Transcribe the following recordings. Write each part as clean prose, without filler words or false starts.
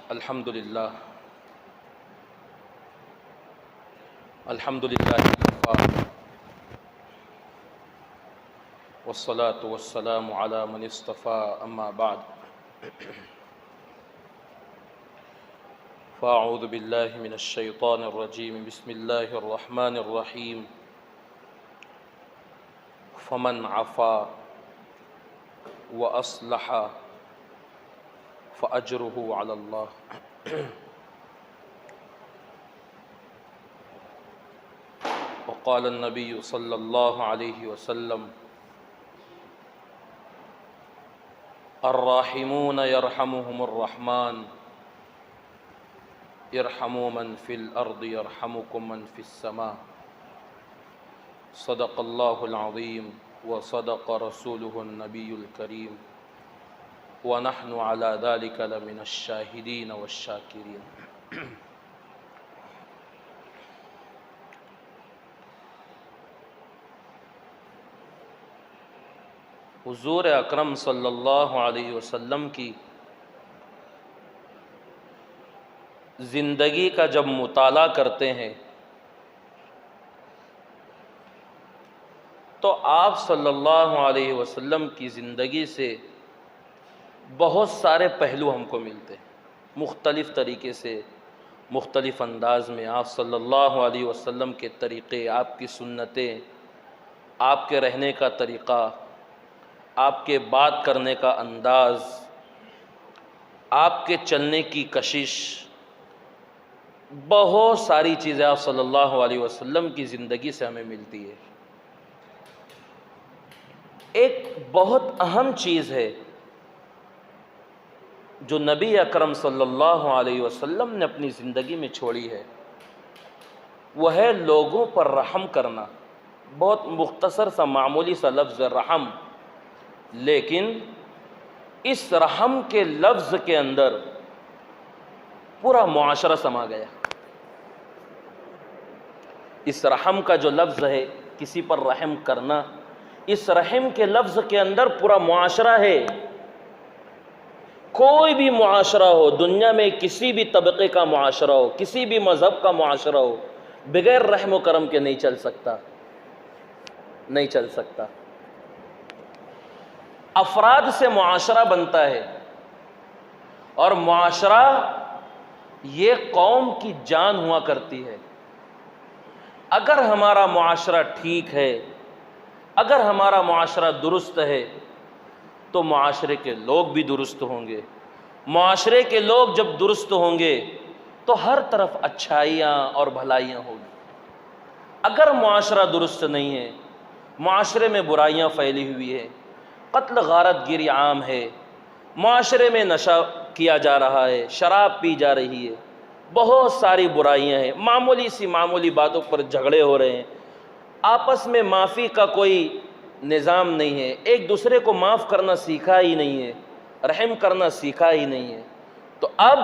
الحمدللہ وکفا والصلاة والسلام علی من اصطفیٰ اما بعد فاعوذ باللہ من الشیطان الرجیم بسم اللہ الرحمن الرحیم فمن عفا واصلح فاجرہ علی اللہ وقال النبی صلی اللہ علیہ وسلم الراحمون یرحمهم الرحمن ارحموا من فی الارض یرحمکم من فی السماء صدق اللہ العظیم وصدق رسولہ النبی الکریم ونحن على ذلك لمن الشاہدین والشاکرین۔ حضور اکرم صلی اللہ علیہ وسلم کی زندگی کا جب مطالعہ کرتے ہیں تو آپ صلی اللہ علیہ وسلم کی زندگی سے بہت سارے پہلو ہم کو ملتے ہیں۔ مختلف طریقے سے، مختلف انداز میں آپ صلی اللہ علیہ وسلم کے طریقے، آپ کی سنتیں، آپ کے رہنے کا طریقہ، آپ کے بات کرنے کا انداز، آپ کے چلنے کی کشش، بہت ساری چیزیں آپ صلی اللہ علیہ وسلم کی زندگی سے ہمیں ملتی ہے۔ ایک بہت اہم چیز ہے جو نبی اکرم صلی اللہ علیہ وسلم نے اپنی زندگی میں چھوڑی ہے، وہ ہے لوگوں پر رحم کرنا۔ بہت مختصر سا معمولی سا لفظ رحم، لیکن اس رحم کے لفظ کے اندر پورا معاشرہ سما گیا۔ اس رحم کا جو لفظ ہے، کسی پر رحم کرنا، اس رحم کے لفظ کے اندر پورا معاشرہ ہے۔ کوئی بھی معاشرہ ہو، دنیا میں کسی بھی طبقے کا معاشرہ ہو، کسی بھی مذہب کا معاشرہ ہو، بغیر رحم و کرم کے نہیں چل سکتا، نہیں چل سکتا۔ افراد سے معاشرہ بنتا ہے، اور معاشرہ یہ قوم کی جان ہوا کرتی ہے۔ اگر ہمارا معاشرہ ٹھیک ہے، اگر ہمارا معاشرہ درست ہے تو معاشرے کے لوگ بھی درست ہوں گے۔ معاشرے کے لوگ جب درست ہوں گے تو ہر طرف اچھائیاں اور بھلائیاں ہوں گی۔ اگر معاشرہ درست نہیں ہے، معاشرے میں برائیاں پھیلی ہوئی ہیں، قتل غارت گیری عام ہے، معاشرے میں نشہ کیا جا رہا ہے، شراب پی جا رہی ہے، بہت ساری برائیاں ہیں، معمولی سی معمولی باتوں پر جھگڑے ہو رہے ہیں، آپس میں معافی کا کوئی نظام نہیں ہے، ایک دوسرے کو معاف کرنا سیکھا ہی نہیں ہے، رحم کرنا سیکھا ہی نہیں ہے، تو اب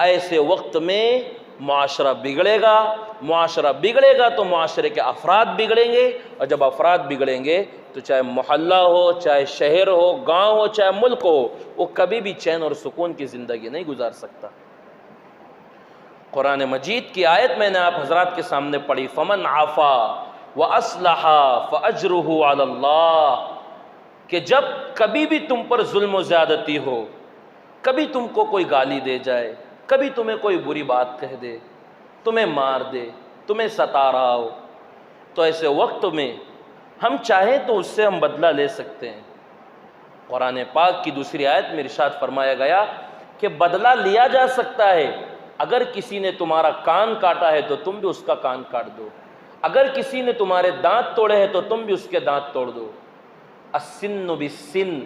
ایسے وقت میں معاشرہ بگڑے گا۔ معاشرہ بگڑے گا تو معاشرے کے افراد بگڑیں گے، اور جب افراد بگڑیں گے تو چاہے محلہ ہو، چاہے شہر ہو، گاؤں ہو، چاہے ملک ہو، وہ کبھی بھی چین اور سکون کی زندگی نہیں گزار سکتا۔ قرآن مجید کی آیت میں نے آپ حضرات کے سامنے پڑھی، فمن عفا واصلح فاجرہ علی اللہ، کہ جب کبھی بھی تم پر ظلم و زیادتی ہو، کبھی تم کو کوئی گالی دے جائے، کبھی تمہیں کوئی بری بات کہہ دے، تمہیں مار دے، تمہیں ستا رہا ہو، تو ایسے وقت میں ہم چاہیں تو اس سے ہم بدلہ لے سکتے ہیں۔ قرآن پاک کی دوسری آیت میں ارشاد فرمایا گیا کہ بدلہ لیا جا سکتا ہے۔ اگر کسی نے تمہارا کان کاٹا ہے تو تم بھی اس کا کان کاٹ دو، اگر کسی نے تمہارے دانت توڑے ہیں تو تم بھی اس کے دانت توڑ دو۔ السن بالسن،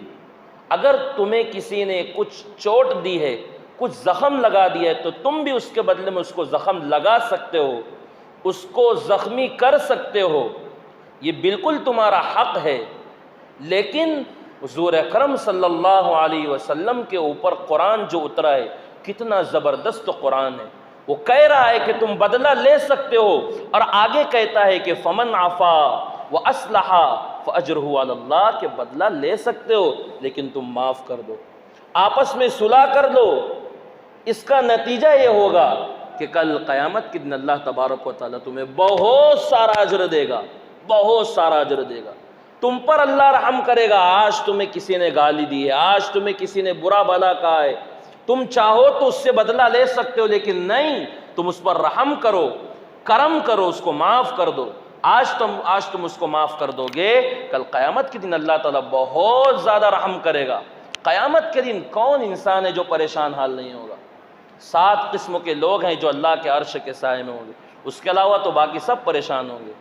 اگر تمہیں کسی نے کچھ چوٹ دی ہے، کچھ زخم لگا دیا ہے تو تم بھی اس کے بدلے میں اس کو زخم لگا سکتے ہو، اس کو زخمی کر سکتے ہو، یہ بالکل تمہارا حق ہے۔ لیکن حضور اکرم صلی اللہ علیہ وسلم کے اوپر قرآن جو اترا ہے، کتنا زبردست قرآن ہے۔ وہ کہہ رہا ہے کہ تم بدلہ لے سکتے ہو، اور آگے کہتا ہے کہ فمن عفا واصلح فاجرہ علی اللہ، کہ بدلہ لے سکتے ہو لیکن تم معاف کر دو، آپس میں صلح کر دو، اس کا نتیجہ یہ ہوگا کہ کل قیامت کے دن اللہ تبارک و تعالیٰ تمہیں بہت سارا اجر دے گا، بہت سارا اجر دے گا۔ تم پر اللہ رحم کرے گا۔ آج تمہیں کسی نے گالی دی ہے، آج تمہیں کسی نے برا بھلا کہا ہے، تم چاہو تو اس سے بدلہ لے سکتے ہو، لیکن نہیں، تم اس پر رحم کرو، کرم کرو، اس کو معاف کر دو۔ آج تم اس کو معاف کر دو گے، کل قیامت کے دن اللہ تعالیٰ بہت زیادہ رحم کرے گا۔ قیامت کے دن کون انسان ہے جو پریشان حال نہیں ہوگا؟ 7 قسم کے لوگ ہیں جو اللہ کے عرش کے سائے میں ہوں گے، اس کے علاوہ تو باقی سب پریشان ہوں گے۔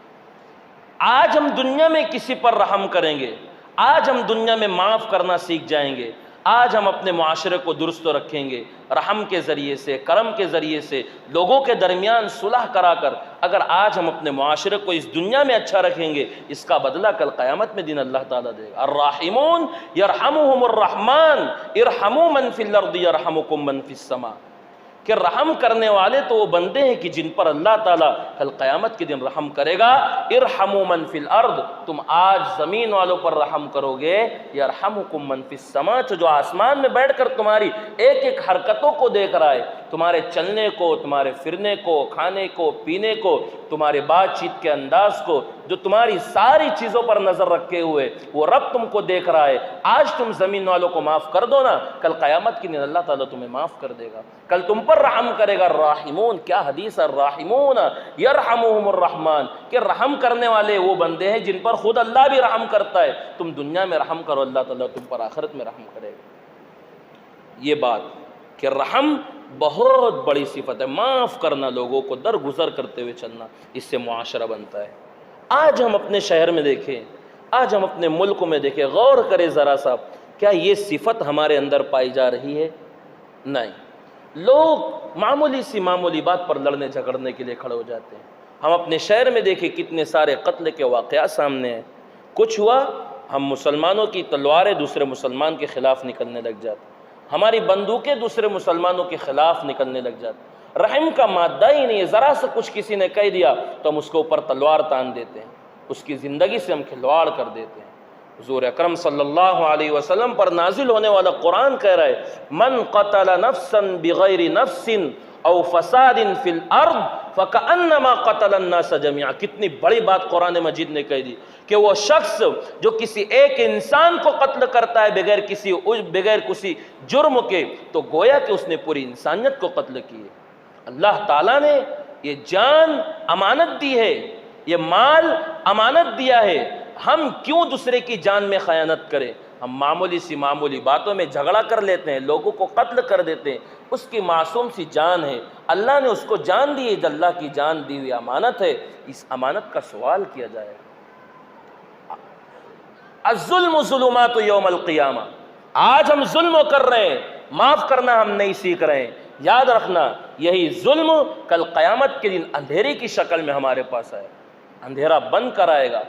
آج ہم دنیا میں کسی پر رحم کریں گے، آج ہم دنیا میں معاف کرنا سیکھ جائیں گے، آج ہم اپنے معاشرے کو درست رکھیں گے، رحم کے ذریعے سے، کرم کے ذریعے سے، لوگوں کے درمیان صلح کرا کر اگر آج ہم اپنے معاشرے کو اس دنیا میں اچھا رکھیں گے، اس کا بدلہ کل قیامت میں دن اللہ تعالیٰ دے گا۔ الراحمون یرحمہم الرحمن ارحموا من فی الارض یرحمکم من فی السماء، کہ رحم کرنے والے تو وہ بندے ہیں کہ جن پر اللہ تعالیٰ کل قیامت کے دن رحم کرے گا۔ ارحموا من فی الارض، تم آج زمین والوں پر رحم کرو گے، یرحمکم من فی السماء، جو آسمان میں بیٹھ کر تمہاری ایک ایک حرکتوں کو دیکھ رہا ہے، تمہارے چلنے کو، تمہارے پھرنے کو، کھانے کو، پینے کو، تمہارے بات چیت کے انداز کو، جو تمہاری ساری چیزوں پر نظر رکھے ہوئے وہ رب تم کو دیکھ رہا ہے۔ آج تم زمین والوں کو معاف کر دو نا، کل قیامت کے دن اللہ تعالیٰ تمہیں معاف کر دے گا، کل تم پر رحم کرے گا۔ الراحمون، کیا حدیث ہے، الراحمون یرحمہم الرحمن، کہ رحم کرنے والے وہ بندے ہیں جن پر خود اللہ بھی رحم کرتا ہے۔ تم دنیا میں رحم کرو، اللہ تعالیٰ تم پر آخرت میں رحم کرے گا۔ یہ بات کہ رحم بہت بڑی صفت ہے، معاف کرنا، لوگوں کو درگزر کرتے ہوئے چلنا، اس سے معاشرہ بنتا ہے۔ آج ہم اپنے شہر میں دیکھیں، آج ہم اپنے ملک میں دیکھیں، غور کریں ذرا سا، کیا یہ صفت ہمارے اندر پائی جا رہی ہے؟ نہیں، لوگ معمولی بات پر لڑنے جھگڑنے کے لیے کھڑے ہو جاتے ہیں۔ ہم اپنے شہر میں دیکھیں کتنے سارے قتل کے واقعات سامنے ہیں۔ کچھ ہوا، ہم مسلمانوں کی تلواریں دوسرے مسلمان کے خلاف نکلنے لگ جاتی، ہماری بندوقیں دوسرے مسلمانوں کے خلاف نکلنے لگ جاتی۔ رحم کا مادہ ہی نہیں ہے، ذرا سا کچھ کسی نے کہہ دیا تو ہم اس کے اوپر تلوار تان دیتے ہیں، اس کی زندگی سے ہم کھلواڑ کر دیتے ہیں۔ حضور اکرم صلی اللہ علیہ وسلم پر نازل ہونے والا قرآن کہہ رہا ہے، من قتل نفسا بغیر نفس او فساد فی الارض فکأنما قتل الناس جميعا۔ کتنی بڑی بات قرآن مجید نے کہہ دی کہ وہ شخص جو کسی ایک انسان کو قتل کرتا ہے بغیر کسی جرم کے، تو گویا کہ اس نے پوری انسانیت کو قتل کی ہے۔ اللہ تعالیٰ نے یہ جان امانت دی ہے، یہ مال امانت دیا ہے، ہم کیوں دوسرے کی جان میں خیانت کریں؟ ہم معمولی باتوں میں جھگڑا کر لیتے ہیں، لوگوں کو قتل کر دیتے ہیں۔ اس کی معصوم سی جان ہے، اللہ نے اس کو جان دی ہے، اللہ کی جان دی ہوئی امانت ہے، اس امانت کا سوال کیا جائے۔ الظلم ظلمات یوم القیامہ، آج ہم ظلم کر رہے ہیں، معاف کرنا ہم نہیں سیکھ رہے ہیں۔ یاد رکھنا، یہی ظلم کل قیامت کے دن اندھیرے کی شکل میں ہمارے پاس آئے، اندھیرا بند کر آئے گا۔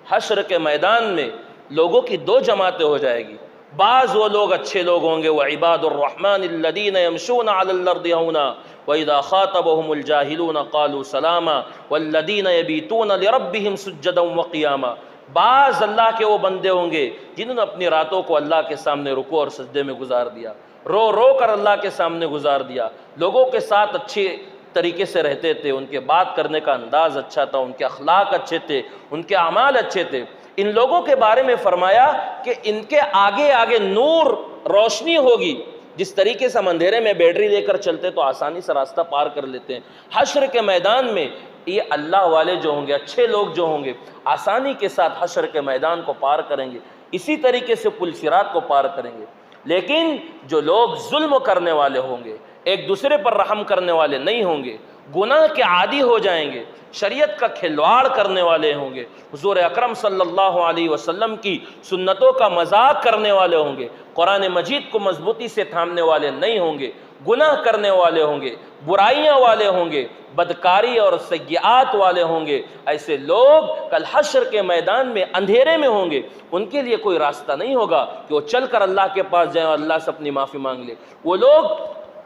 حشر کے میدان میں لوگوں کی 2 جماعتیں ہو جائے گی، بعض وہ لوگ اچھے لوگ ہوں گے، وعباد الرحمن الذین یمشون علی الارض ہونا واذا خاطبهم الجاہلون قالوا سلاما والذین یبیتون لربهم سجدا وقیاما۔ بعض اللہ کے وہ بندے ہوں گے جنہوں نے اپنی راتوں کو اللہ کے سامنے رکوع اور سجدے میں گزار دیا، رو کر اللہ کے سامنے گزار دیا، لوگوں کے ساتھ اچھے طریقے سے رہتے تھے، ان کے بات کرنے کا انداز اچھا تھا، ان کے اخلاق اچھے تھے، ان کے اعمال اچھے تھے۔ ان لوگوں کے بارے میں فرمایا کہ ان کے آگے نور، روشنی ہوگی۔ جس طریقے سے ہم اندھیرے میں بیٹری لے کر چلتے تو آسانی سے راستہ پار کر لیتے ہیں، حشر کے میدان میں یہ اللہ والے جو ہوں گے، اچھے لوگ جو ہوں گے، آسانی کے ساتھ حشر کے میدان کو پار کریں گے، اسی طریقے سے پل صراط کو پار کریں گے۔ لیکن جو لوگ ظلم کرنے والے ہوں گے، ایک دوسرے پر رحم کرنے والے نہیں ہوں گے، گناہ کے عادی ہو جائیں گے، شریعت کا کھلواڑ کرنے والے ہوں گے، حضور اکرم صلی اللہ علیہ وسلم کی سنتوں کا مذاق کرنے والے ہوں گے، قرآن مجید کو مضبوطی سے تھامنے والے نہیں ہوں گے، گناہ کرنے والے ہوں گے، برائیاں والے ہوں گے، بدکاری اور سیئات والے ہوں گے، ایسے لوگ کل حشر کے میدان میں اندھیرے میں ہوں گے۔ ان کے لیے کوئی راستہ نہیں ہوگا کہ وہ چل کر اللہ کے پاس جائیں اور اللہ سے اپنی معافی مانگ لے۔ وہ لوگ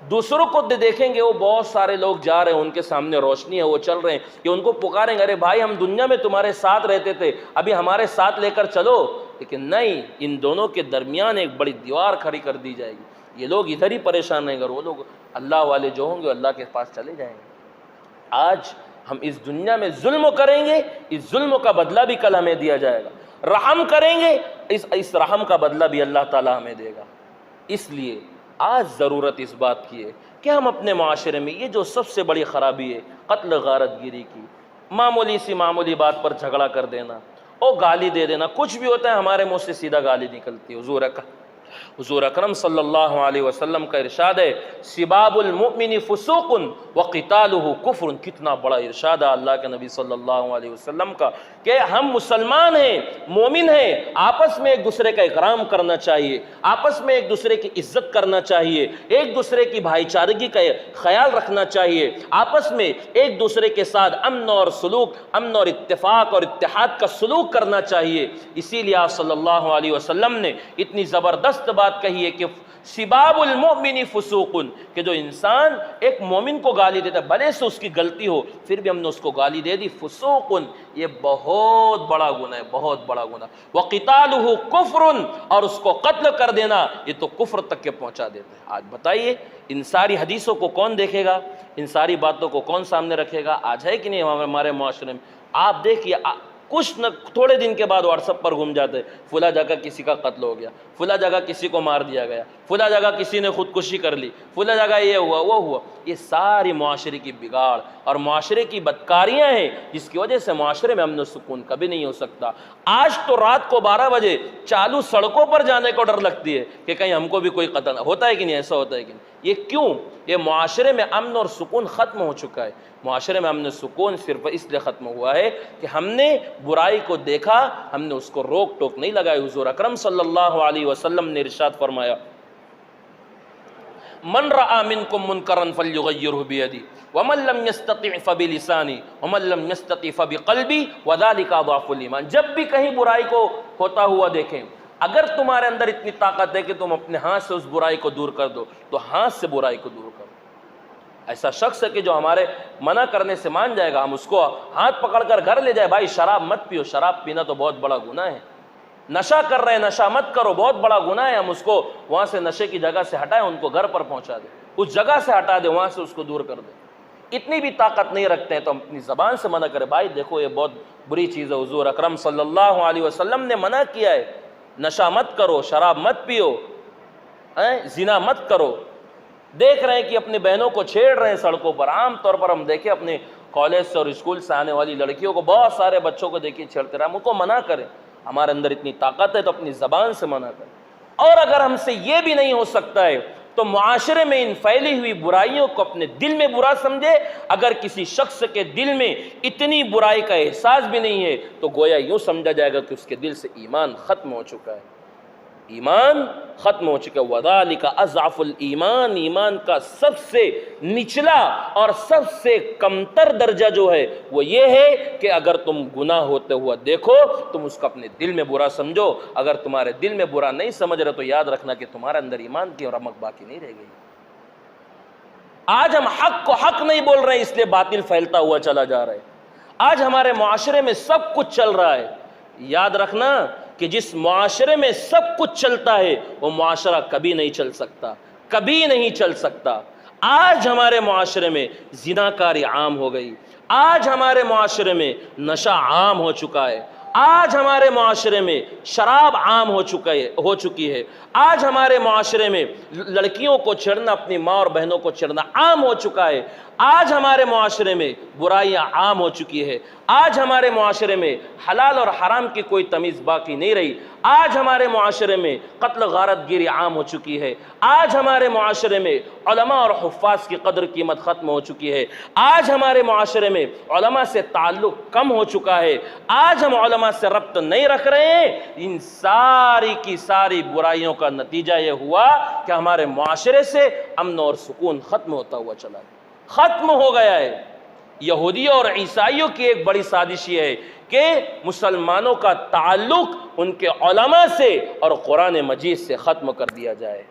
دوسروں کو دیکھیں گے، وہ بہت سارے لوگ جا رہے ہیں، ان کے سامنے روشنی ہے، وہ چل رہے ہیں، کہ ان کو پکاریں گے، ارے بھائی ہم دنیا میں تمہارے ساتھ رہتے تھے، ابھی ہمارے ساتھ لے کر چلو۔ لیکن نہیں، ان دونوں کے درمیان ایک بڑی دیوار کھڑی کر دی جائے گی۔ یہ لوگ ادھر ہی پریشان نہیں کر، وہ لوگ اللہ والے جو ہوں گے اللہ کے پاس چلے جائیں گے۔ آج ہم اس دنیا میں ظلم کریں گے، اس ظلم کا بدلہ بھی کل ہمیں دیا جائے گا، رحم کریں گے، اس رحم کا بدلہ بھی اللہ تعالیٰ ہمیں دے گا۔ اس لیے آج ضرورت اس بات کی ہے کہ ہم اپنے معاشرے میں یہ جو سب سے بڑی خرابی ہے قتل غارت گیری کی، معمولی بات پر جھگڑا کر دینا اور گالی دے دینا، کچھ بھی ہوتا ہے ہمارے منہ سے سیدھا گالی نکلتی ہے۔ حضور اکرم صلی اللہ علیہ وسلم کا ارشاد ہے سباب المؤمن فسوق وقتالہ کفر، کتنا بڑا ارشاد ہے اللہ کے نبی صلی اللہ علیہ وسلم کا کہ ہم مسلمان ہیں، مومن ہیں، آپس میں ایک دوسرے کا اکرام کرنا چاہیے، آپس میں ایک دوسرے کی عزت کرنا چاہیے، ایک دوسرے کی بھائی چارگی کا خیال رکھنا چاہیے، آپس میں ایک دوسرے کے ساتھ امن اور سلوک، امن اور اتفاق اور اتحاد کا سلوک کرنا چاہیے۔ اسی لیے آپ صلی اللہ علیہ وسلم نے اتنی زبردست بات کہی ہے کہ سباب المؤمن فسوق، کہ جو انسان ایک مومن کو گالی دیتا ہے بھلے سے اس کی غلطی ہو پھر بھی ہم نے اس کو گالی دے دی، فسوق، یہ بہت بڑا گناہ ہے، بہت بڑا گناہ۔ وقتالہ کفر، اور اس کو قتل کر دینا یہ تو کفر تک کے پہنچا دیتا ہے۔ آج بتائیے ان ساری حدیثوں کو کون دیکھے گا، ان ساری باتوں کو کون سامنے رکھے گا؟ آج ہے کہ نہیں ہمارے معاشرے میں؟ آپ دیکھیے کچھ نہ تھوڑے دن کے بعد واٹس ایپ پر گھوم جاتے ہیں فلاں جگہ کسی کا قتل ہو گیا، فلاں جگہ کسی کو مار دیا گیا، فلاں جگہ کسی نے خودکشی کر لی، فلاں جگہ یہ ہوا وہ ہوا۔ یہ ساری معاشرے کی بگاڑ اور معاشرے کی بدکاریاں ہیں جس کی وجہ سے معاشرے میں امن و سکون کبھی نہیں ہو سکتا۔ آج تو رات کو 12 بجے چالو سڑکوں پر جانے کو ڈر لگتی ہے کہ کہیں ہم کو بھی کوئی قتل ہوتا ہے کہ نہیں، ایسا ہوتا ہے کہ نہیں۔ یہ کیوں؟ یہ معاشرے میں امن اور سکون ختم ہو چکا ہے۔ معاشرے میں امن و سکون صرف اس لیے ختم ہوا ہے کہ ہم نے برائی کو دیکھا، ہم نے اس کو روک ٹوک نہیں لگائی۔ حضور اکرم صلی اللہ علیہ وسلم نے ارشاد فرمایا من رأى منکم منکرا فلیغیرہ بیدی ومن لم یستطع فبلسانی ومن لم یستطع فبقلبی وذلک اضعف الایمان۔ جب بھی کہیں برائی کو ہوتا ہوا دیکھیں، اگر تمہارے اندر اتنی طاقت ہے کہ تم اپنے ہاتھ سے اس برائی کو دور کر دو تو ہاتھ سے برائی کو دور کرو۔ ایسا شخص ہے کہ جو ہمارے منع کرنے سے مان جائے گا، ہم اس کو ہاتھ پکڑ کر گھر لے جائے، بھائی شراب مت پیو، شراب پینا تو بہت بڑا گناہ ہے، نشہ کر رہے ہیں نشہ مت کرو، بہت بڑا گناہ ہے، ہم اس کو وہاں سے نشے کی جگہ سے ہٹائیں، ان کو گھر پر پہنچا دیں، اس جگہ سے ہٹا دیں، وہاں سے اس کو دور کر دیں۔ اتنی بھی طاقت نہیں رکھتے ہیں تو ہم اپنی زبان سے منع کریں، بھائی دیکھو یہ بہت بری چیز ہے، حضور اکرم صلی اللہ علیہ وسلم نے منع کیا ہے، نشہ مت کرو، شراب مت پیو، زنا مت کرو۔ دیکھ رہے ہیں کہ اپنی بہنوں کو چھیڑ رہے ہیں سڑکوں پر، عام طور پر ہم دیکھیں اپنے کالج سے اور اسکول سے آنے والی لڑکیوں کو، بہت سارے بچوں کو دیکھیے چھیڑتے رہے، ہم ان کو منع کریں۔ ہمارے اندر اتنی طاقت ہے تو اپنی زبان سے منع کریں۔ اور اگر ہم سے یہ بھی نہیں ہو سکتا ہے تو معاشرے میں ان پھیلی ہوئی برائیوں کو اپنے دل میں برا سمجھے۔ اگر کسی شخص کے دل میں اتنی برائی کا احساس بھی نہیں ہے تو گویا یوں سمجھا جائے گا کہ اس کے دل سے ایمان ختم ہو چکا ہے، ایمان ختم ہو چکا ہے۔ وَذَلِكَ اضعف الایمان، ایمان کا سب سے نچلا اور سب سے کمتر درجہ جو ہے وہ یہ ہے کہ اگر تم گناہ ہوتے ہوا دیکھو تم اس کو اپنے دل میں برا سمجھو، اگر تمہارے دل میں برا نہیں سمجھ رہے تو یاد رکھنا کہ تمہارے اندر ایمان کی رمق باقی نہیں رہ گئی۔ آج ہم حق کو حق نہیں بول رہے ہیں اس لیے باطل پھیلتا ہوا چلا جا رہا ہے۔ آج ہمارے معاشرے میں سب کچھ چل رہا ہے، یاد رکھنا کہ جس معاشرے میں سب کچھ چلتا ہے وہ معاشرہ کبھی نہیں چل سکتا، کبھی نہیں چل سکتا۔ آج ہمارے معاشرے میں زناکاری عام ہو گئی، آج ہمارے معاشرے میں نشہ عام ہو چکا ہے، آج ہمارے معاشرے میں شراب عام ہو چکی ہے، آج ہمارے معاشرے میں لڑکیوں کو چھیڑنا، اپنی ماں اور بہنوں کو چھیڑنا عام ہو چکا ہے، آج ہمارے معاشرے میں برائیاں عام ہو چکی ہے، آج ہمارے معاشرے میں حلال اور حرام کی کوئی تمیز باقی نہیں رہی، آج ہمارے معاشرے میں قتل غارت گیری عام ہو چکی ہے، آج ہمارے معاشرے میں علماء اور حفاظ کی قدر قیمت ختم ہو چکی ہے، آج ہمارے معاشرے میں علماء سے تعلق کم ہو چکا ہے، آج ہم علماء سے ربط نہیں رکھ رہے ہیں۔ ان ساری کی ساری برائیوں کا نتیجہ یہ ہوا کہ ہمارے معاشرے سے امن اور سکون ختم ہوتا ہوا چلا ہے، ختم ہو گیا ہے۔ یہودیوں اور عیسائیوں کی ایک بڑی سازش یہ ہے کہ مسلمانوں کا تعلق ان کے علماء سے اور قرآن مجید سے ختم کر دیا جائے۔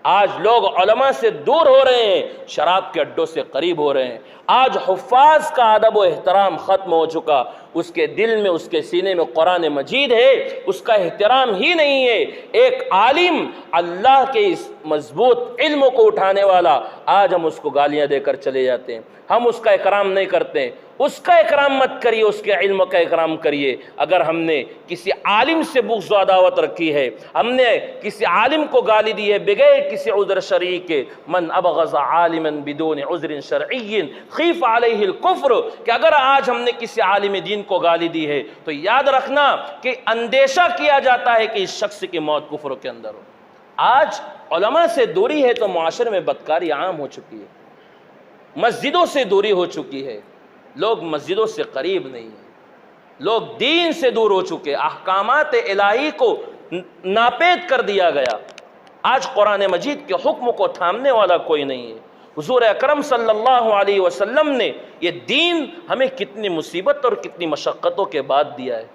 آج لوگ علماء سے دور ہو رہے ہیں، شراب کے اڈوں سے قریب ہو رہے ہیں۔ آج حفاظ کا ادب و احترام ختم ہو چکا، اس کے دل میں، اس کے سینے میں قرآن مجید ہے، اس کا احترام ہی نہیں ہے۔ ایک عالم اللہ کے اس مضبوط علم کو اٹھانے والا، آج ہم اس کو گالیاں دے کر چلے جاتے ہیں، ہم اس کا اکرام نہیں کرتے۔ اس کا اکرام مت کریے، اس کے علم کا اکرام کریے۔ اگر ہم نے کسی عالم سے بغض و عداوت رکھی ہے، ہم نے کسی عالم کو گالی دی ہے بغیر کسی عذر شرعی کے، من ابغض عالما بدون عذر شرعی خیف علیہ الکفر، کہ اگر آج ہم نے کسی عالم دین کو گالی دی ہے تو یاد رکھنا کہ اندیشہ کیا جاتا ہے کہ اس شخص کی موت کفر کے اندر ہو۔ آج علماء سے دوری ہے تو معاشرے میں بدکاری عام ہو چکی ہے، مسجدوں سے دوری ہو چکی ہے، لوگ مسجدوں سے قریب نہیں ہیں، لوگ دین سے دور ہو چکے، احکامات الہی کو ناپید کر دیا گیا۔ آج قرآن مجید کے حکم کو تھامنے والا کوئی نہیں ہے۔ حضور اکرم صلی اللہ علیہ وسلم نے یہ دین ہمیں کتنی مصیبت اور کتنی مشقتوں کے بعد دیا ہے،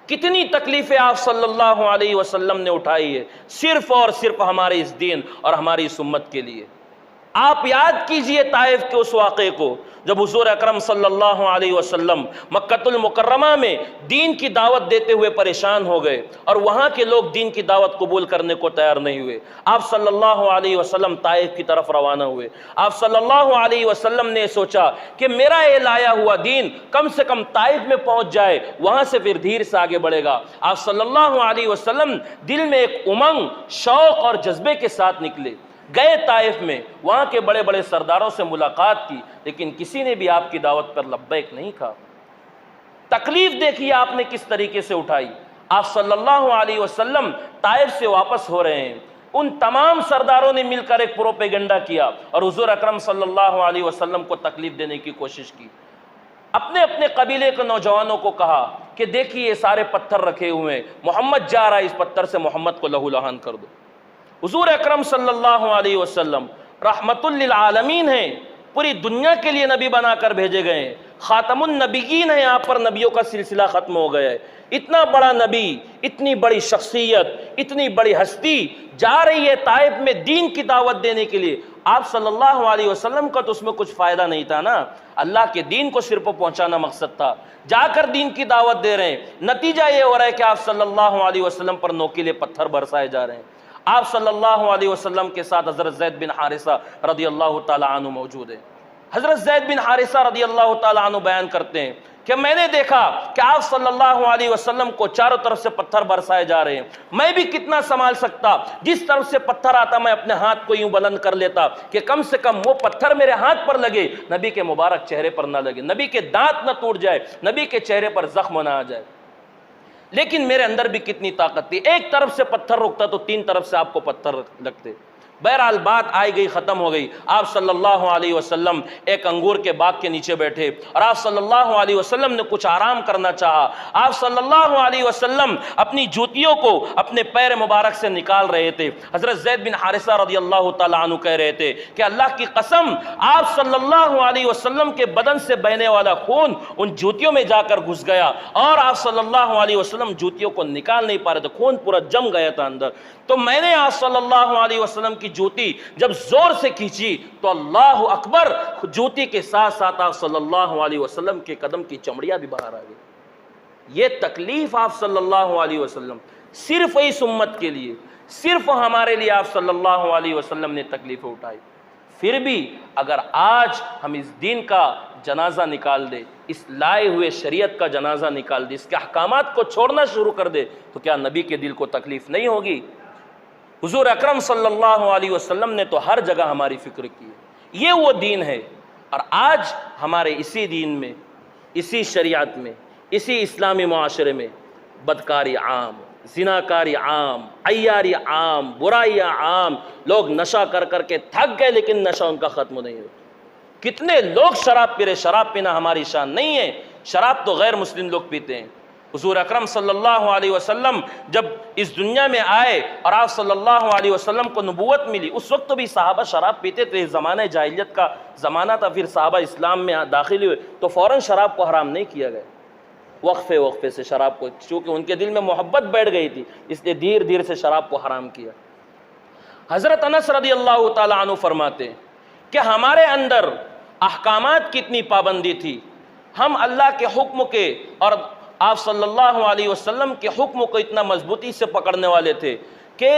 کتنی تکلیفیں آپ صلی اللہ علیہ وسلم نے اٹھائی ہے صرف اور صرف ہمارے اس دین اور ہماری اس امت کے لیے۔ آپ یاد کیجئے طائف کے اس واقعے کو، جب حضور اکرم صلی اللہ علیہ وسلم مکۃ المکرمہ میں دین کی دعوت دیتے ہوئے پریشان ہو گئے اور وہاں کے لوگ دین کی دعوت قبول کرنے کو تیار نہیں ہوئے۔ آپ صلی اللہ علیہ وسلم طائف کی طرف روانہ ہوئے۔ آپ صلی اللہ علیہ وسلم نے سوچا کہ میرا یہ لایا ہوا دین کم سے کم طائف میں پہنچ جائے، وہاں سے پھر دھیر سے آگے بڑھے گا۔ آپ صلی اللہ علیہ وسلم دل میں ایک امنگ، شوق اور جذبے کے ساتھ نکلے، گئے طائف میں، وہاں کے بڑے بڑے سرداروں سے ملاقات کی، لیکن کسی نے بھی آپ کی دعوت پر لبیک نہیں کہا۔ تکلیف دیکھیے آپ نے کس طریقے سے اٹھائی۔ آپ صلی اللہ علیہ وسلم طائف سے واپس ہو رہے ہیں، ان تمام سرداروں نے مل کر ایک پروپیگنڈا کیا اور حضور اکرم صلی اللہ علیہ وسلم کو تکلیف دینے کی کوشش کی۔ اپنے اپنے قبیلے کے نوجوانوں کو کہا کہ دیکھیے یہ سارے پتھر رکھے ہوئے ہیں، محمد جا رہا ہے، اس پتھر سے محمد کو لہو لہان کر دو۔ حضور اکرم صلی اللہ علیہ وسلم رحمت للعالمین ہیں، پوری دنیا کے لیے نبی بنا کر بھیجے گئے ہیں، خاتم النبیین ہیں، آپ پر نبیوں کا سلسلہ ختم ہو گیا ہے۔ اتنا بڑا نبی، اتنی بڑی شخصیت، اتنی بڑی ہستی جا رہی ہے طائف میں دین کی دعوت دینے کے لیے، آپ صلی اللہ علیہ وسلم کا تو اس میں کچھ فائدہ نہیں تھا نا، اللہ کے دین کو صرف پہنچانا مقصد تھا، جا کر دین کی دعوت دے رہے ہیں، نتیجہ یہ ہو رہا ہے کہ آپ صلی اللہ علیہ وسلم پر نوکیلے پتھر برسائے جا رہے ہیں۔ آپ صلی اللہ علیہ وسلم کے ساتھ حضرت زید بن حارثہ رضی اللہ تعالیٰ عنہ موجود ہیں۔ حضرت زید بن حارثہ رضی اللہ تعالیٰ عنہ بیان کرتے ہیں کہ میں نے دیکھا کہ آپ صلی اللہ علیہ وسلم کو چاروں طرف سے پتھر برسائے جا رہے ہیں، میں بھی کتنا سنبھال سکتا، جس طرف سے پتھر آتا میں اپنے ہاتھ کو یوں بلند کر لیتا کہ کم سے کم وہ پتھر میرے ہاتھ پر لگے، نبی کے مبارک چہرے پر نہ لگے، نبی کے دانت نہ ٹوٹ جائے، نبی کے چہرے پر زخم نہ آ جائے۔ لیکن میرے اندر بھی کتنی طاقت تھی، ایک طرف سے پتھر رکتا تو تین طرف سے آپ کو پتھر لگتے۔ بہرحال بات آئی گئی، ختم ہو گئی۔ آپ صلی اللہ علیہ وسلم ایک انگور کے باغ کے نیچے بیٹھے اور آپ صلی اللہ علیہ وسلم نے کچھ آرام کرنا چاہا۔ آپ صلی اللہ علیہ وسلم اپنی جوتیوں کو اپنے پیر مبارک سے نکال رہے تھے۔ حضرت زید بن حارثہ رضی اللہ تعالیٰ عنہ کہہ رہے تھے کہ اللہ کی قسم، آپ صلی اللہ علیہ وسلم کے بدن سے بہنے والا خون ان جوتیوں میں جا کر گھس گیا اور آپ صلی اللہ علیہ وسلم جوتیوں کو نکال نہیں پا رہے تھے، خون پورا جم گیا تھا اندر۔ تو میں نے آپ صلی اللہ علیہ وسلم کی جوتی جب زور سے کھینچی تو اللہ اکبر، جوتی کے ساتھ ساتھ آپ صلی اللہ علیہ وسلم کے قدم کی چمڑیاں بھی باہر آ گئی۔ یہ تکلیف آپ صلی اللہ علیہ وسلم صرف اس امت کے لیے، صرف ہمارے لیے آپ صلی اللہ علیہ وسلم نے تکلیفیں اٹھائی۔ پھر بھی اگر آج ہم اس دین کا جنازہ نکال دے، اس لائے ہوئے شریعت کا جنازہ نکال دے، اس کے احکامات کو چھوڑنا شروع کر دے، تو کیا نبی کے دل کو تکلیف نہیں ہوگی؟ حضور اکرم صلی اللہ علیہ وسلم نے تو ہر جگہ ہماری فکر کی ہے، یہ وہ دین ہے۔ اور آج ہمارے اسی دین میں، اسی شریعت میں، اسی اسلامی معاشرے میں بدکاری عام، زناکاری عام، عیاری عام، برائیاں عام، لوگ نشہ کر کر کے تھک گئے لیکن نشہ ان کا ختم نہیں ہو۔ کتنے لوگ شراب پی رہے، شراب پینا ہماری شان نہیں ہے، شراب تو غیر مسلم لوگ پیتے ہیں۔ حضور اکرم صلی اللہ علیہ وسلم جب اس دنیا میں آئے اور آپ صلی اللہ علیہ وسلم کو نبوت ملی، اس وقت تو بھی صحابہ شراب پیتے تھے، زمانہ جاہلیت کا زمانہ تھا، پھر صحابہ اسلام میں داخل ہوئے تو فوراً شراب کو حرام نہیں کیا گیا، وقفے وقفے سے شراب کو، چونکہ ان کے دل میں محبت بیٹھ گئی تھی، اس لیے دھیر دھیر سے شراب کو حرام کیا۔ حضرت انس رضی اللہ تعالیٰ عنہ فرماتے ہیں کہ ہمارے اندر احکامات کی اتنی پابندی تھی، ہم اللہ کے حکم کے اور آپ صلی اللہ علیہ وسلم کے حکم کو اتنا مضبوطی سے پکڑنے والے تھے کہ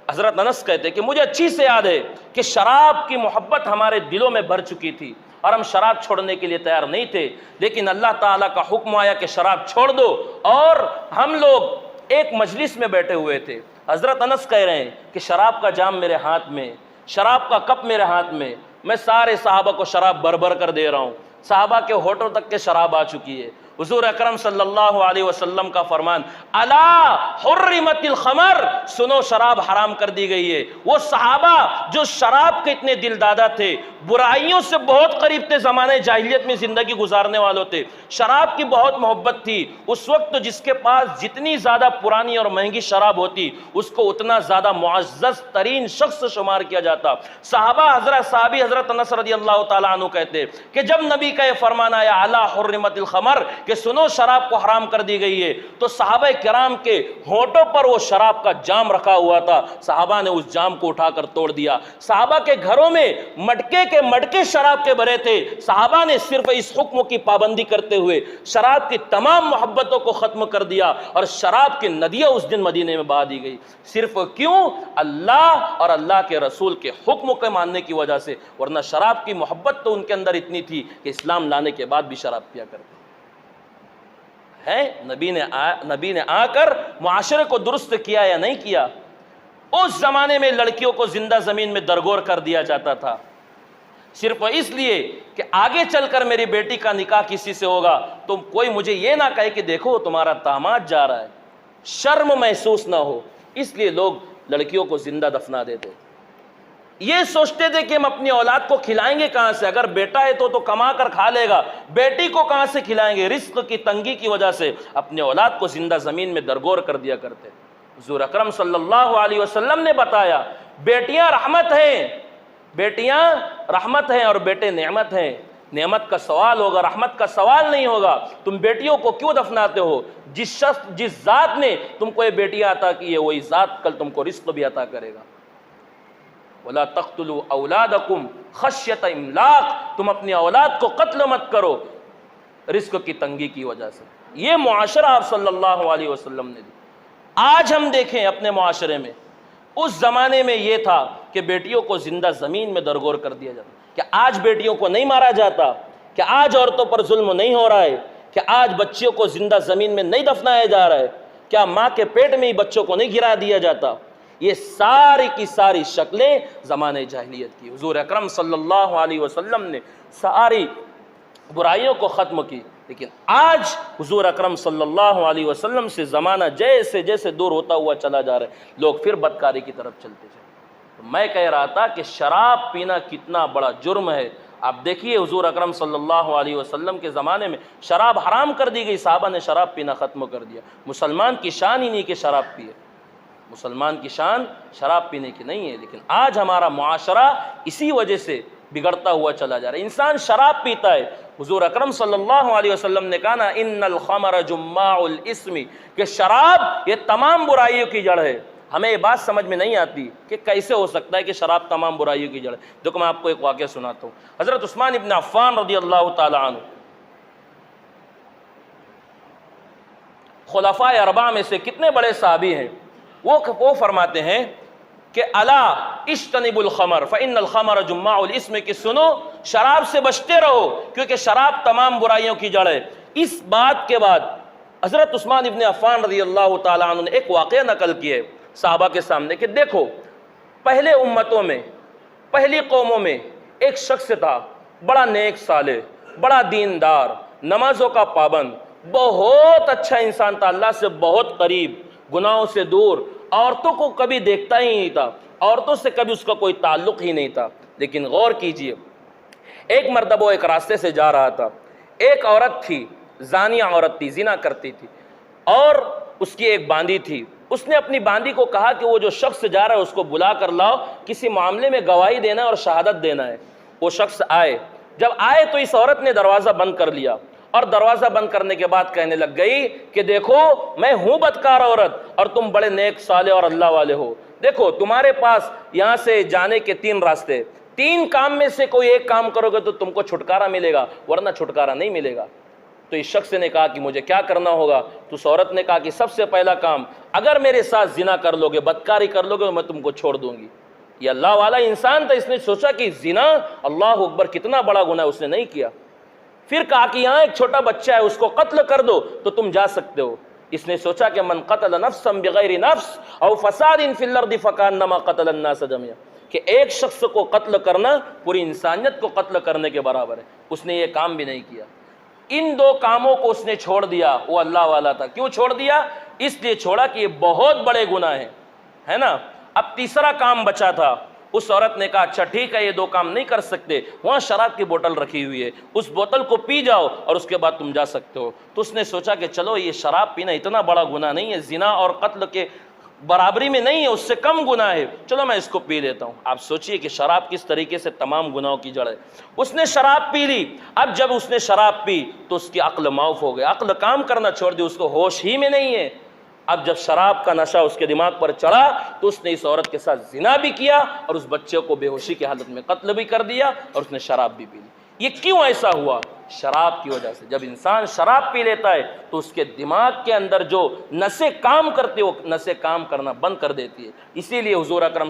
حضرت انس کہتے ہیں کہ مجھے اچھی سے یاد ہے کہ شراب کی محبت ہمارے دلوں میں بھر چکی تھی اور ہم شراب چھوڑنے کے لیے تیار نہیں تھے، لیکن اللہ تعالیٰ کا حکم آیا کہ شراب چھوڑ دو، اور ہم لوگ ایک مجلس میں بیٹھے ہوئے تھے۔ حضرت انس کہہ رہے ہیں کہ شراب کا جام میرے ہاتھ میں، شراب کا کپ میرے ہاتھ میں، میں سارے صحابہ کو شراب بھر بھر کر دے رہا ہوں، صحابہ کے ہونٹوں تک کے شراب آ چکی ہے۔ حضور اکرم صلی اللہ علیہ وسلم کا فرمان، الا حرمت الخمر، سنو شراب حرام کر دی گئی ہے۔ وہ صحابہ جو شراب کے اتنے دل دادا تھے، برائیوں سے بہت قریب تھے، زمانے جاہلیت میں زندگی گزارنے والوں تھے، شراب کی بہت محبت تھی۔ اس وقت جس کے پاس جتنی زیادہ پرانی اور مہنگی شراب ہوتی، اس کو اتنا زیادہ معزز ترین شخص شمار کیا جاتا۔ صحابی حضرت انس رضی اللہ تعالیٰ عنہ کہتے کہ جب نبی کا یہ فرمان آیا الا حرمت الخمر، کہ سنو شراب کو حرام کر دی گئی ہے، تو صحابہ کرام کے ہونٹوں پر وہ شراب کا جام رکھا ہوا تھا، صحابہ نے اس جام کو اٹھا کر توڑ دیا۔ صحابہ کے گھروں میں مٹکے کے مٹکے شراب کے بھرے تھے، صحابہ نے صرف اس حکم کی پابندی کرتے ہوئے شراب کی تمام محبتوں کو ختم کر دیا، اور شراب کی ندیاں اس دن مدینے میں بہا دی گئی۔ صرف کیوں؟ اللہ اور اللہ کے رسول کے حکم کو ماننے کی وجہ سے، ورنہ شراب کی محبت تو ان کے اندر اتنی تھی کہ اسلام لانے کے بعد بھی شراب پیا کرتے ہیں۔ نبی نے آ کر معاشرے کو درست کیا یا نہیں کیا؟ اس زمانے میں لڑکیوں کو زندہ زمین میں درگور کر دیا جاتا تھا، صرف اس لیے کہ آگے چل کر میری بیٹی کا نکاح کسی سے ہوگا تو کوئی مجھے یہ نہ کہے کہ دیکھو تمہارا داماد جا رہا ہے، شرم محسوس نہ ہو، اس لیے لوگ لڑکیوں کو زندہ دفنا دیتے۔ یہ سوچتے تھے کہ ہم اپنی اولاد کو کھلائیں گے کہاں سے؟ اگر بیٹا ہے تو کما کر کھا لے گا، بیٹی کو کہاں سے کھلائیں گے؟ رزق کی تنگی کی وجہ سے اپنے اولاد کو زندہ زمین میں درگور کر دیا کرتے۔ حضور اکرم صلی اللہ علیہ وسلم نے بتایا بیٹیاں رحمت ہیں، بیٹیاں رحمت ہیں اور بیٹے نعمت ہیں۔ نعمت کا سوال ہوگا، رحمت کا سوال نہیں ہوگا۔ تم بیٹیوں کو کیوں دفناتے ہو؟ جس ذات نے تم کو یہ بیٹیاں عطا کی ہے، وہی ذات کل تم کو رزق بھی عطا کرے گا۔ وَلَا تَقْتُلُوا أَوْلَادَكُمْ خَشْيَةَ إِمْلَاقٍ، تم اپنی اولاد کو قتل مت کرو رزق کی تنگی کی وجہ سے۔ یہ معاشرہ آپ صلی اللہ علیہ وسلم نے دی۔ آج ہم دیکھیں اپنے معاشرے میں، اس زمانے میں یہ تھا کہ بیٹیوں کو زندہ زمین میں درگور کر دیا جاتا۔ کہ آج بیٹیوں کو نہیں مارا جاتا؟ کہ آج عورتوں پر ظلم نہیں ہو رہا ہے؟ کہ آج بچیوں کو زندہ زمین میں نہیں دفنایا جا رہا ہے؟ کیا ماں کے پیٹ میں ہی بچوں کو نہیں گرا دیا جاتا؟ یہ ساری کی ساری شکلیں زمانے جاہلیت کی۔ حضور اکرم صلی اللہ علیہ وسلم نے ساری برائیوں کو ختم کی، لیکن آج حضور اکرم صلی اللہ علیہ وسلم سے زمانہ جیسے جیسے دور ہوتا ہوا چلا جا رہا ہے، لوگ پھر بدکاری کی طرف چلتے جائیں۔ تو میں کہہ رہا تھا کہ شراب پینا کتنا بڑا جرم ہے۔ آپ دیکھیے حضور اکرم صلی اللہ علیہ وسلم کے زمانے میں شراب حرام کر دی گئی، صحابہ نے شراب پینا ختم کر دیا۔ مسلمان کی شان ہی نہیں کہ شراب پیے، مسلمان کی شان شراب پینے کی نہیں ہے، لیکن آج ہمارا معاشرہ اسی وجہ سے بگڑتا ہوا چلا جا رہا ہے۔ انسان شراب پیتا ہے، حضور اکرم صلی اللہ علیہ وسلم نے کہا نا ان الخمر جماع الاسم، کہ شراب یہ تمام برائیوں کی جڑ ہے۔ ہمیں یہ بات سمجھ میں نہیں آتی کہ کیسے ہو سکتا ہے کہ شراب تمام برائیوں کی جڑ ہے۔ دیکھو میں آپ کو ایک واقعہ سناتا ہوں۔ حضرت عثمان ابن عفان رضی اللہ تعالی عنہ خلفائے اربعہ میں سے کتنے بڑے صحابی ہیں، وہ فرماتے ہیں کہ الا اجتنبوا الخمر فإن الخمر جماع الاسم، کہ سنو شراب سے بچتے رہو کیونکہ شراب تمام برائیوں کی جڑ ہے۔ اس بات کے بعد حضرت عثمان ابن عفان رضی اللہ تعالی عنہ نے ایک واقعہ نقل کیا ہے صحابہ کے سامنے کہ دیکھو پہلے امتوں میں، پہلی قوموں میں ایک شخص تھا، بڑا نیک صالح، بڑا دیندار، نمازوں کا پابند، بہت اچھا انسان تھا، اللہ سے بہت قریب، گناہوں سے دور، عورتوں کو کبھی دیکھتا ہی نہیں تھا، عورتوں سے کبھی اس کا کوئی تعلق ہی نہیں تھا۔ لیکن غور کیجئے، ایک مرتبہ وہ ایک راستے سے جا رہا تھا، ایک عورت تھی، زانیہ عورت تھی، زنا کرتی تھی، اور اس کی ایک باندی تھی۔ اس نے اپنی باندی کو کہا کہ وہ جو شخص جا رہا ہے اس کو بلا کر لاؤ، کسی معاملے میں گواہی دینا ہے اور شہادت دینا ہے۔ وہ شخص آئے، جب آئے تو اس عورت نے دروازہ بند کر لیا، اور دروازہ بند کرنے کے بعد کہنے لگ گئی کہ دیکھو میں ہوں بدکار عورت اور تم بڑے نیک صالح اور اللہ والے ہو، دیکھو تمہارے پاس یہاں سے جانے کے 3 راستے، 3 کام میں سے کوئی ایک کام کرو گے تو تم کو چھٹکارا ملے گا، ورنہ چھٹکارا نہیں ملے گا۔ تو اس شخص نے کہا کہ مجھے کیا کرنا ہوگا؟ تو اس عورت نے کہا کہ سب سے پہلا کام، اگر میرے ساتھ زنا کر لو گے، بدکاری کر لو گے تو میں تم کو چھوڑ دوں گی۔ یہ اللہ والا انسان تھا، اس نے سوچا کہ زنا، اللہ اکبر، کتنا بڑا گناہ ہے، اس نے نہیں کیا۔ پھر کہا کہ یہاں ایک چھوٹا بچہ ہے، اس کو قتل کر دو تو تم جا سکتے ہو۔ اس نے سوچا کہ من قتل نفسا بغیر نفس او فساد فی الارض فکانما قتل الناس جميعا، کہ ایک شخص کو قتل کرنا پوری انسانیت کو قتل کرنے کے برابر ہے۔ اس نے یہ کام بھی نہیں کیا۔ ان 2 کاموں کو اس نے چھوڑ دیا۔ وہ اللہ والا تھا۔ کیوں چھوڑ دیا؟ اس لیے چھوڑا کہ یہ بہت بڑے گناہ ہیں، ہے نا۔ اب تیسرا کام بچا تھا۔ اس عورت نے کہا اچھا ٹھیک ہے، یہ 2 کام نہیں کر سکتے، وہاں شراب کی بوتل رکھی ہوئی ہے، اس بوتل کو پی جاؤ اور اس کے بعد تم جا سکتے ہو۔ تو اس نے سوچا کہ چلو یہ شراب پینا اتنا بڑا گناہ نہیں ہے، زنا اور قتل کے برابری میں نہیں ہے، اس سے کم گناہ ہے، چلو میں اس کو پی لیتا ہوں۔ آپ سوچئے کہ شراب کس طریقے سے تمام گناہوں کی جڑ ہے۔ اس نے شراب پی لی۔ اب جب اس نے شراب پی تو اس کی عقل معاف ہو گیا، عقل کام کرنا چھوڑ دی، اس کو ہوش ہی میں نہیں ہے۔ اب جب شراب کا نشہ اس کے دماغ پر چڑھا تو اس نے اس عورت کے ساتھ زنا بھی کیا اور اس بچے کو بے ہوشی کی حالت میں قتل بھی کر دیا، اور اس نے شراب بھی پی لی۔ یہ کیوں ایسا ہوا؟ شراب کی وجہ سے۔ جب انسان شراب پی لیتا ہے تو اس کے دماغ کے اندر جو نسیں کام کرتی ہیں وہ نسیں کام کرنا بند کر دیتی ہے۔ اسی لیے حضور اکرم